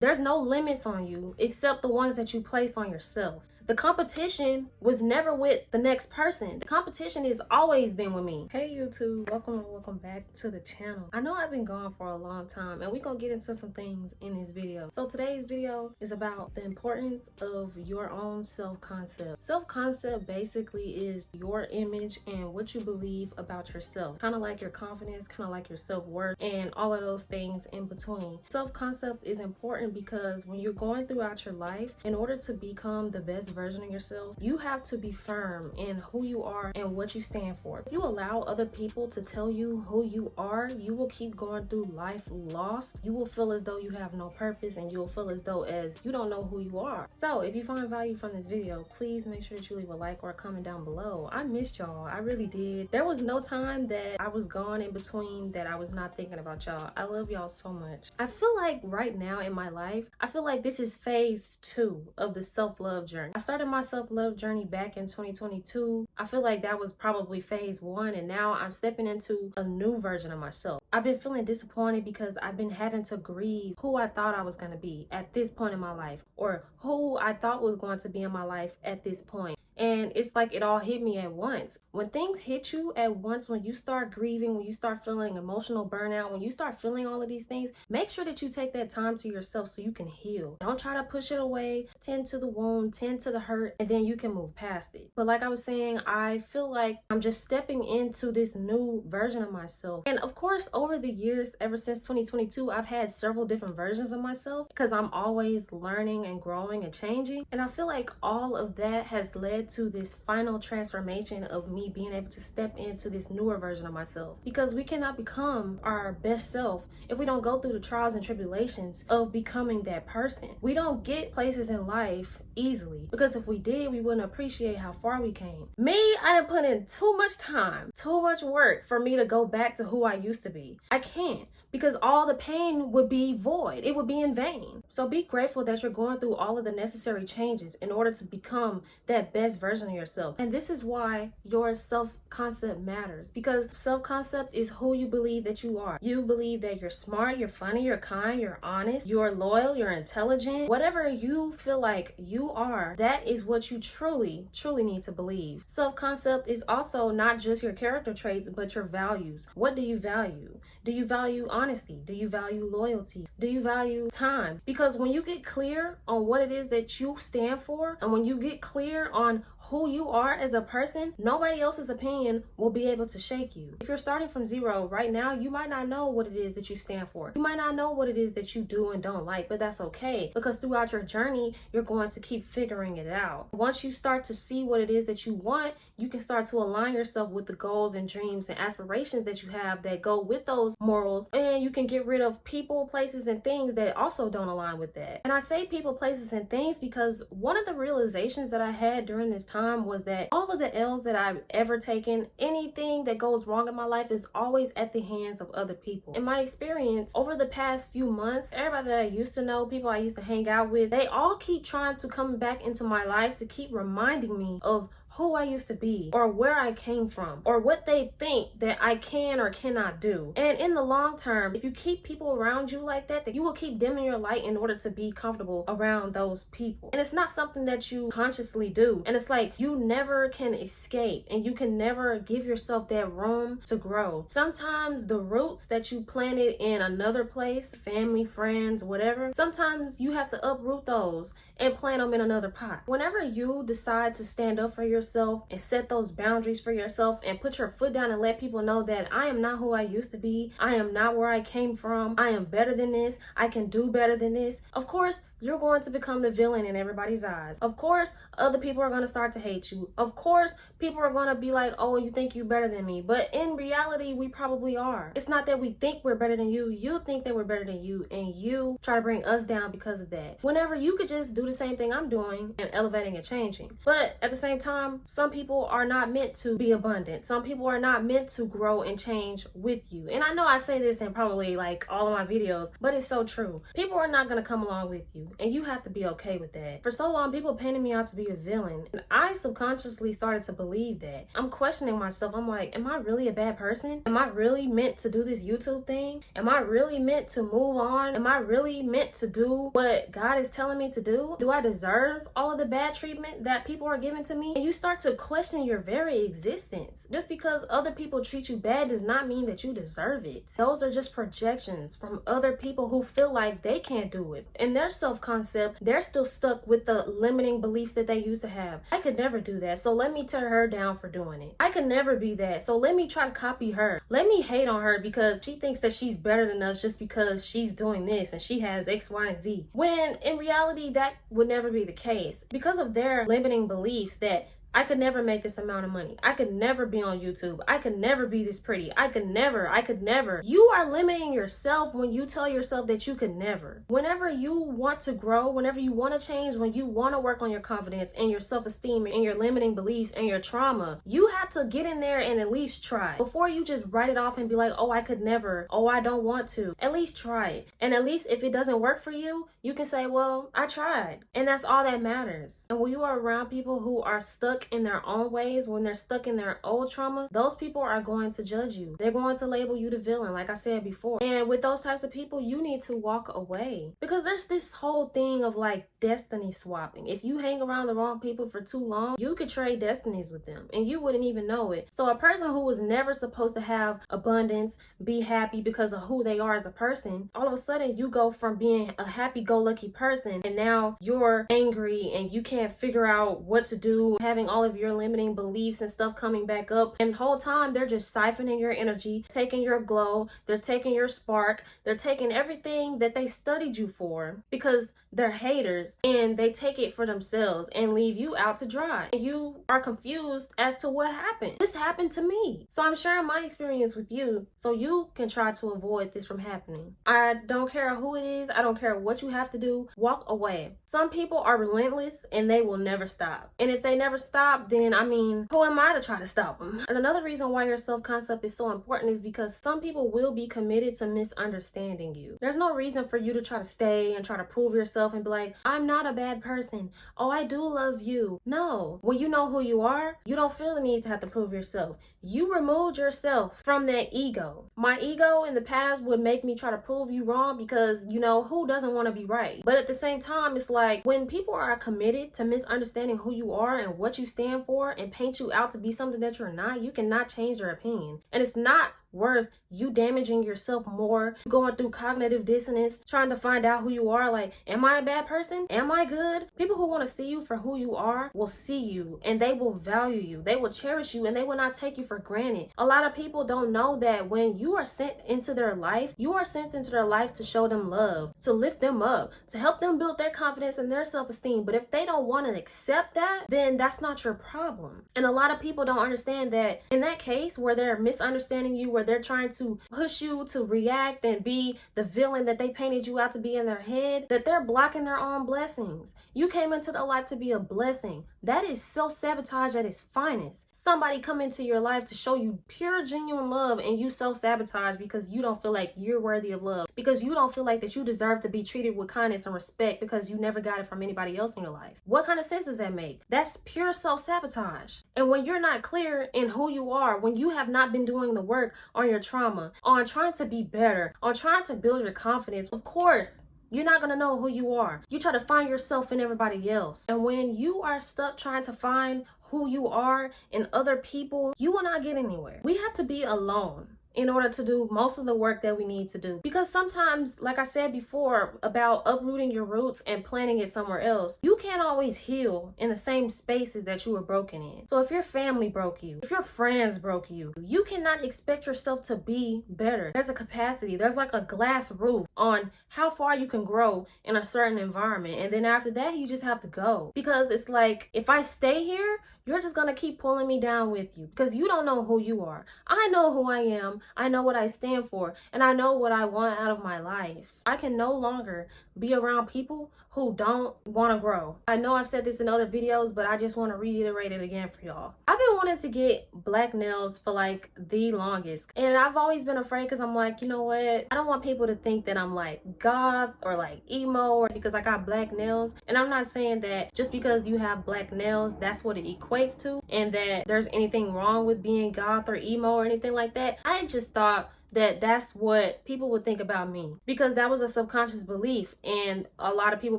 There's no limits on you except the ones that you place on yourself. The competition was never with the next person. The competition has always been with me. Hey YouTube, welcome back to the channel. I know I've been gone for a long time and we're gonna get into some things in this video. So today's video is about the importance of your own self-concept. Self-concept basically is your image and what you believe about yourself. Kind of like your confidence, kind of like your self-worth, and all of those things in between. Self-concept is important because when you're going throughout your life, in order to become the best version of yourself, you have to be firm in who you are and what you stand for. If you allow other people to tell you who you are, you will keep going through life lost. You will feel as though you have no purpose and you'll feel as though you don't know who you are. So if you find value from this video, please make sure that you leave a like or a comment down below. I missed y'all. I really did. There was no time that I was gone in between that I was not thinking about y'all. I love y'all so much. I feel like right now in my life, I feel like this is phase 2 of the self-love journey. I started my self-love journey back in 2022. I feel like that was probably phase 1, and now I'm stepping into a new version of myself. I've been feeling disappointed because I've been having to grieve who I thought I was going to be at this point in my life, or who I thought was going to be in my life at this point. And it's like it all hit me at once. When things hit you at once, when you start grieving, when you start feeling emotional burnout, when you start feeling all of these things, make sure that you take that time to yourself so you can heal. Don't try to push it away. Tend to the wound, tend to the hurt, and then you can move past it. But like I was saying, I feel like I'm just stepping into this new version of myself. And of course, over the years, ever since 2022, I've had several different versions of myself because I'm always learning and growing and changing. And I feel like all of that has led to this final transformation of me being able to step into this newer version of myself, because we cannot become our best self if we don't go through the trials and tribulations of becoming that person. We don't get places in life easily, because if we did, we wouldn't appreciate how far we came. Me, I done put in too much time, too much work for me to go back to who I used to be. I can't, because all the pain would be void. It would be in vain. So be grateful that you're going through all of the necessary changes in order to become that best version of yourself. And this is why your self-concept matters, because self-concept is who you believe that you are. You believe that you're smart, you're funny, you're kind, you're honest, you're loyal, you're intelligent. Whatever you feel like you are, that is what you truly need to believe. Self-concept is also not just your character traits, but your values. What do you value? Do you value honesty? Do you value loyalty? Do you value time? Because when you get clear on what it is that you stand for, and when you get clear on who you are as a person, nobody else's opinion will be able to shake you. If you're starting from zero right now, you might not know what it is that you stand for. You might not know what it is that you do and don't like, but that's okay, because throughout your journey, you're going to keep figuring it out. Once you start to see what it is that you want, you can start to align yourself with the goals and dreams and aspirations that you have that go with those morals, and you can get rid of people, places, and things that also don't align with that. And I say people, places, and things because one of the realizations that I had during this time was that all of the L's that I've ever taken, anything that goes wrong in my life, is always at the hands of other people. In my experience, over the past few months, everybody that I used to know, people I used to hang out with, they all keep trying to come back into my life to keep reminding me of who I used to be, or where I came from, or what they think that I can or cannot do. And in the long term, if you keep people around you like that, you will keep dimming your light in order to be comfortable around those people. And it's not something that you consciously do. And it's like you never can escape, and you can never give yourself that room to grow. Sometimes the roots that you planted in another place, family, friends, whatever, sometimes you have to uproot those and plant them in another pot. Whenever you decide to stand up for yourself and set those boundaries for yourself and put your foot down and let people know that I am not who I used to be, I am not where I came from, I am better than this, I can do better than this, of course, you're going to become the villain in everybody's eyes. Of course, other people are going to start to hate you. Of course, people are going to be like, oh, you think you're better than me. But in reality, we probably are. It's not that we think we're better than you. You think that we're better than you, and you try to bring us down because of that. Whenever you could just do the same thing I'm doing and elevating and changing. But at the same time, some people are not meant to be abundant. Some people are not meant to grow and change with you. And I know I say this in probably like all of my videos, but it's so true. People are not going to come along with you. you, and you have to be okay with that. For so long, people painted me out to be a villain, and I subconsciously started to believe that. I'm questioning myself. I'm like, am I really a bad person? Am I really meant to do this YouTube thing? Am I really meant to move on? Am I really meant to do what God is telling me to do? Do I deserve all of the bad treatment that people are giving to me? And you start to question your very existence. Just because other people treat you bad does not mean that you deserve it. Those are just projections from other people who feel like they can't do it. In their self-concept, they're still stuck with the limiting beliefs that they used to have. I could never do that, so let me tear her down for doing it. I could never be that, so let me try to copy her. Let me hate on her because she thinks that she's better than us just because she's doing this and she has X, Y, and Z. When in reality, that would never be the case. Because of their limiting beliefs that I could never make this amount of money. I could never be on YouTube. I could never be this pretty. I could never. You are limiting yourself when you tell yourself that you could never. Whenever you want to grow, whenever you want to change, when you want to work on your confidence and your self-esteem and your limiting beliefs and your trauma, you have to get in there and at least try. Before you just write it off and be like, oh, I could never. Oh, I don't want to. At least try it. And at least if it doesn't work for you, you can say, well, I tried. And that's all that matters. And when you are around people who are stuck in their own ways, when they're stuck in their old trauma, those people are going to judge you. They're going to label you the villain, like I said before. And with those types of people, you need to walk away. Because there's this whole thing of like destiny swapping. If you hang around the wrong people for too long, you could trade destinies with them and you wouldn't even know it. So a person who was never supposed to have abundance, be happy because of who they are as a person, all of a sudden you go from being a happy-go-lucky person and now you're angry and you can't figure out what to do, having all of your limiting beliefs and stuff coming back up, and the whole time they're just siphoning your energy, taking your glow, they're taking your spark, they're taking everything that they studied you for because they're haters, and they take it for themselves and leave you out to dry. And you are confused as to what happened. This happened to me, so I'm sharing my experience with you so you can try to avoid this from happening. I don't care who it is, I don't care what you have to do, walk away. Some people are relentless and they will never stop, and if they never stop, then I mean, who am I to try to stop them? And another reason why your self-concept is so important is because some people will be committed to misunderstanding you. There's no reason for you to try to stay and try to prove yourself and be like, I'm not a bad person. Oh, I do love you. No, when you know who you are, you don't feel the need to have to prove yourself. You removed yourself from that ego. My ego in the past would make me try to prove you wrong because, you know, who doesn't want to be right? But at the same time, it's like when people are committed to misunderstanding who you are and what you stand for and paint you out to be something that you're not, you cannot change their opinion. And it's not worth you damaging yourself more, going through cognitive dissonance, trying to find out who you are. Like, am I a bad person? Am I good? People who want to see you for who you are will see you and they will value you. They will cherish you and they will not take you for granted. A lot of people don't know that when you are sent into their life, you are sent into their life to show them love, to lift them up, to help them build their confidence and their self-esteem. But if they don't want to accept that, then that's not your problem. And a lot of people don't understand that in that case where they're misunderstanding you, where they're trying to push you to react and be the villain that they painted you out to be in their head, that they're blocking their own blessings. You came into their life to be a blessing. That is self-sabotage at its finest. Somebody come into your life to show you pure, genuine love and you self-sabotage because you don't feel like you're worthy of love, because you don't feel like that you deserve to be treated with kindness and respect because you never got it from anybody else in your life. What kind of sense does that make? That's pure self-sabotage. And when you're not clear in who you are, when you have not been doing the work on your trauma, on trying to be better, on trying to build your confidence, of course, you're not going to know who you are. You try to find yourself in everybody else. And when you are stuck trying to find who you are in other people, you will not get anywhere. We have to be alone in order to do most of the work that we need to do. Because sometimes, like I said before about uprooting your roots and planting it somewhere else, you can't always heal in the same spaces that you were broken in. So if your family broke you, if your friends broke you, you cannot expect yourself to be better. There's a capacity, there's like a glass roof on how far you can grow in a certain environment. And then after that, you just have to go. Because it's like, if I stay here, you're just gonna keep pulling me down with you because you don't know who you are. I know who I am. I know what I stand for, and I know what I want out of my life. I can no longer be around people who don't want to grow. I know I've said this in other videos, but I just want to reiterate it again for y'all. I've been wanting to get black nails for like the longest, and I've always been afraid because I'm like, you know what? I don't want people to think that I'm like goth or like emo or because I got black nails. And I'm not saying that just because you have black nails, that's what it equates to, and that there's anything wrong with being goth or emo or anything like that. I just thought that that's what people would think about me because that was a subconscious belief, and a lot of people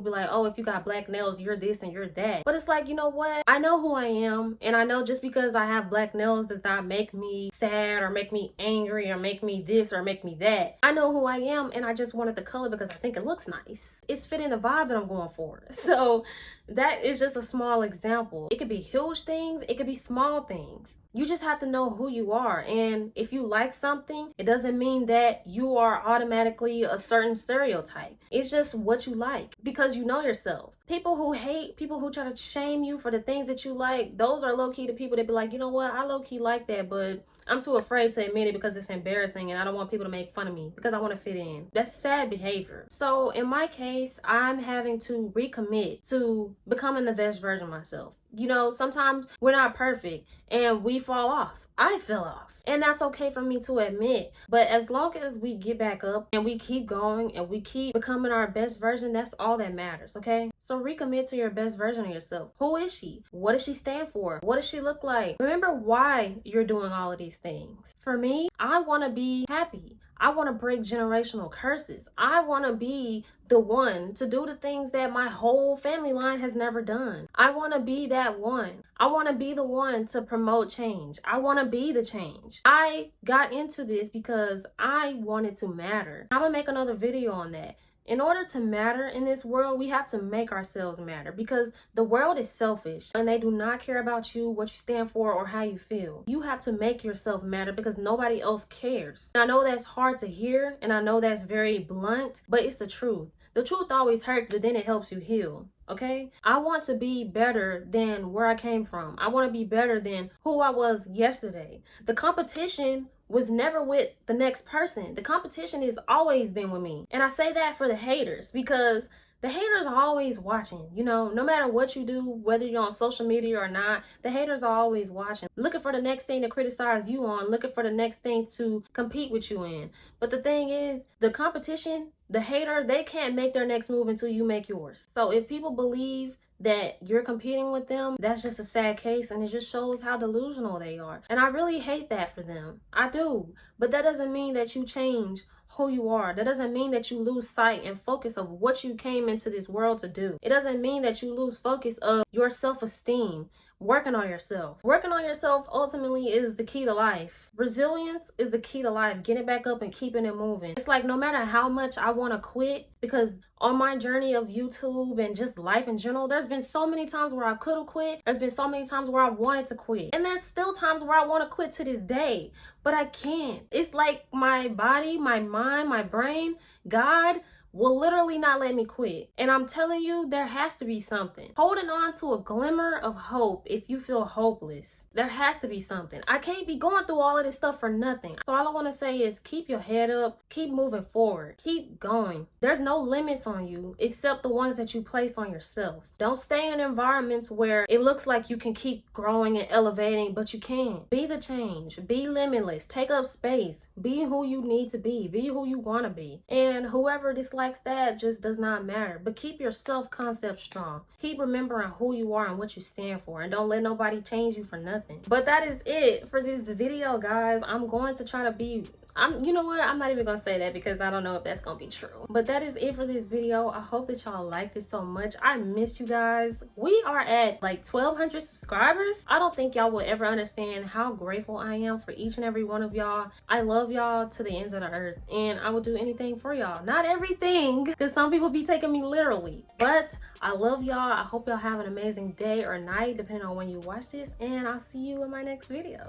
be like, oh, if you got black nails, you're this and you're that. But it's like, you know what? I know who I am, and I know just because I have black nails does not make me sad or make me angry or make me this or make me that. I know who I am, and I just wanted the color because I think it looks nice. It's fitting the vibe that I'm going for. So that is just a small example. It could be huge things, it could be small things. You just have to know who you are. And if you like something, it doesn't mean that you are automatically a certain stereotype. It's just what you like because you know yourself. People who hate, people who try to shame you for the things that you like, those are low-key the people that be like, you know what, I low-key like that, but I'm too afraid to admit it because it's embarrassing and I don't want people to make fun of me because I want to fit in. That's sad behavior. So in my case, I'm having to recommit to becoming the best version of myself. You know, sometimes we're not perfect and we fall off. I fell off. And that's okay for me to admit. But as long as we get back up and we keep going and we keep becoming our best version, that's all that matters, okay? So recommit to your best version of yourself. Who is she? What does she stand for? What does she look like? Remember why you're doing all of these things. For me, I want to be happy. I want to break generational curses. I want to be the one to do the things that my whole family line has never done. I want to be that one. I want to be the one to promote change. I want to be the change. I got into this because I wanted to matter. I'm going to make another video on that. In order to matter in this world, we have to make ourselves matter because the world is selfish and they do not care about you, what you stand for, or how you feel. You have to make yourself matter because nobody else cares. And I know that's hard to hear and I know that's very blunt, but it's the truth. The truth always hurts, but then it helps you heal. Okay? I want to be better than where I came from. I want to be better than who I was yesterday. The competition was never with the next person. The competition has always been with me. And I say that for the haters because the haters are always watching. You know, no matter what you do, whether you're on social media or not, the haters are always watching, looking for the next thing to criticize you on, looking for the next thing to compete with you in. But the thing is, the competition, the hater, they can't make their next move until you make yours. So if people believe that you're competing with them, that's just a sad case, and it just shows how delusional they are. And I really hate that for them. I do. But that doesn't mean that you change who you are. That doesn't mean that you lose sight and focus of what you came into this world to do. It doesn't mean that you lose focus of your self-esteem. Working on yourself. Working on yourself ultimately is the key to life. Resilience is the key to life. Getting back up and keeping it moving. It's like no matter how much I want to quit, because on my journey of YouTube and just life in general, there's been so many times where I could have quit. There's been so many times where I wanted to quit. And there's still times where I want to quit to this day, but I can't. It's like my body, my mind, my brain, God will literally not let me quit. And I'm telling you, there has to be something. Holding on to a glimmer of hope if you feel hopeless. There has to be something. I can't be going through all of this stuff for nothing. So all I want to say is keep your head up, keep moving forward, keep going. There's no limits on you except the ones that you place on yourself. Don't stay in environments where it looks like you can keep growing and elevating, but you can't. Be the change. Be limitless. Take up space. Be who you need to be. Be who you want to be. And whoever dislikes that just does not matter. But keep your self-concept strong. Keep remembering who you are and what you stand for. And don't let nobody change you for nothing. But that is it for this video, guys. I'm going to try to be... you know what? I'm not even gonna say that because I don't know if that's gonna be true. But that is it for this video. I hope that y'all liked it so much. I missed you guys. We are at like 1,200 subscribers. I don't think y'all will ever understand how grateful I am for each and every one of y'all. I love y'all to the ends of the earth, and I will do anything for y'all. Not everything, because some people be taking me literally, but I love y'all. I hope y'all have an amazing day or night depending on when you watch this, and I'll see you in my next video.